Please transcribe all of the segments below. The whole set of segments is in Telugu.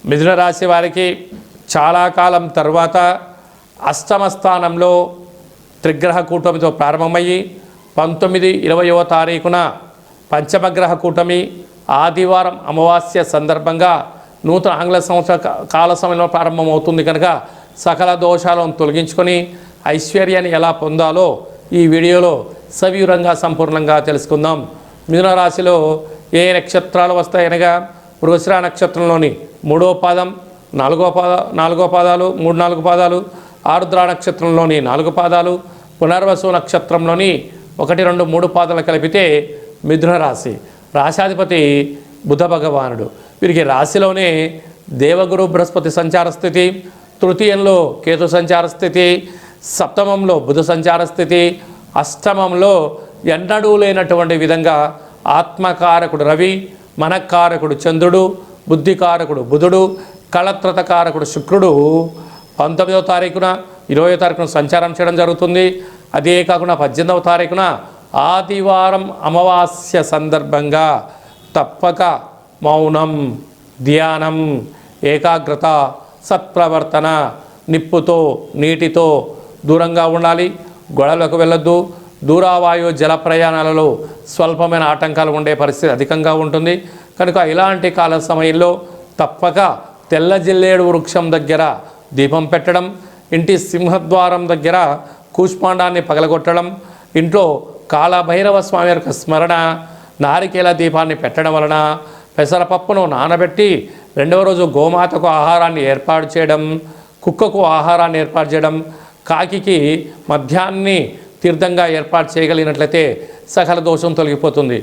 మిథున రాశి వారికి చాలా కాలం తర్వాత అష్టమ స్థానంలో త్రిగ్రహ కూటమితో ప్రారంభమయ్యి 19-20వ తారీఖున పంచమగ్రహ కూటమి ఆదివారం అమావాస్య సందర్భంగా నూతన ఆంగ్ల సంవత్సర కాల సమయంలో ప్రారంభమవుతుంది కనుక సకల దోషాలను తొలగించుకొని ఐశ్వర్యాన్ని ఎలా పొందాలో ఈ వీడియోలో సవివరంగా సంపూర్ణంగా తెలుసుకుందాం. మిథున రాశిలో ఏ నక్షత్రాలు వస్తాయనగా మృగశిర నక్షత్రంలోని 3వ పాదం 4వ పాదాలు 3-4 పాదాలు, ఆరుద్ర నక్షత్రంలోని 4 పాదాలు, పునర్వసు నక్షత్రంలోని 1-2-3 పాదాలు కలిపితే మిథున రాశి. రాశాధిపతి బుధ భగవానుడు. వీరికి రాశిలోనే దేవగురు బృహస్పతి సంచార స్థితి, తృతీయంలో కేతు సంచార స్థితి, సప్తమంలో బుధ సంచార స్థితి, అష్టమంలో ఎన్నడూ లేనటువంటి విధంగా ఆత్మకారకుడు రవి, మనకారకుడు చంద్రుడు, బుద్ధికారకుడు బుధుడు, కళత్రతకారకుడు శుక్రుడు 19వ తారీఖున 20వ తారీఖున సంచారం చేయడం జరుగుతుంది. అదే కాకుండా 18వ తారీఖున ఆదివారం అమావాస్య సందర్భంగా తప్పక మౌనం, ధ్యానం, ఏకాగ్రత, సత్ప్రవర్తన, నిప్పుతో నీటితో దూరంగా ఉండాలి. గొడవలకు వెళ్ళొద్దు. దూరావాయు జల ప్రయాణాలలో స్వల్పమైన ఆటంకాలు ఉండే పరిస్థితి అధికంగా ఉంటుంది కనుక ఇలాంటి కాల సమయంలో తప్పక తెల్ల జిల్లేడు వృక్షం దగ్గర దీపం పెట్టడం, ఇంటి సింహద్వారం దగ్గర కూష్మాండాన్ని పగలగొట్టడం, ఇంట్లో కాళభైరవ స్వామి యొక్క స్మరణ, నారికేల దీపాన్ని పెట్టడం వలన, పెసరపప్పును నానబెట్టి 2వ రోజు గోమాతకు ఆహారాన్ని ఏర్పాటు చేయడం, కుక్కకు ఆహారాన్ని ఏర్పాటు చేయడం, కాకికి మధ్యాహ్నాన్ని తీర్థంగా ఏర్పాటు చేయగలిగినట్లయితే సకల దోషం తొలగిపోతుంది.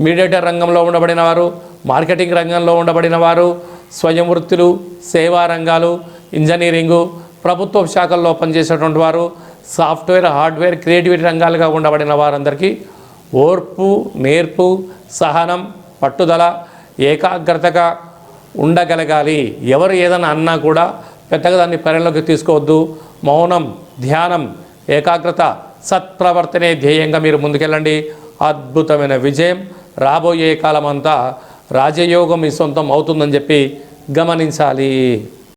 మీడియేటర్ రంగంలో ఉండబడిన వారు, మార్కెటింగ్ రంగంలో ఉండబడిన వారు, స్వయం వృత్తులు, సేవా రంగాలు, ఇంజనీరింగు, ప్రభుత్వ శాఖల్లో పనిచేసేటువంటి వారు, సాఫ్ట్వేర్, హార్డ్వేర్, క్రియేటివిటీ రంగాలుగా ఉండబడిన వారందరికీ ఓర్పు, నేర్పు, సహనం, పట్టుదల, ఏకాగ్రతగా ఉండగలగాలి. ఎవరు ఏదైనా అన్నా కూడా పెద్దగా దాన్ని పరిగణలోకి తీసుకోవద్దు. మౌనం, ధ్యానం, ఏకాగ్రత, సత్ప్రవర్తనే ధ్యేయంగా మీరు ముందుకెళ్ళండి. అద్భుతమైన విజయం రాబోయే కాలం అంతా రాజయోగం మీ సొంతం అవుతుందని చెప్పి గమనించాలి.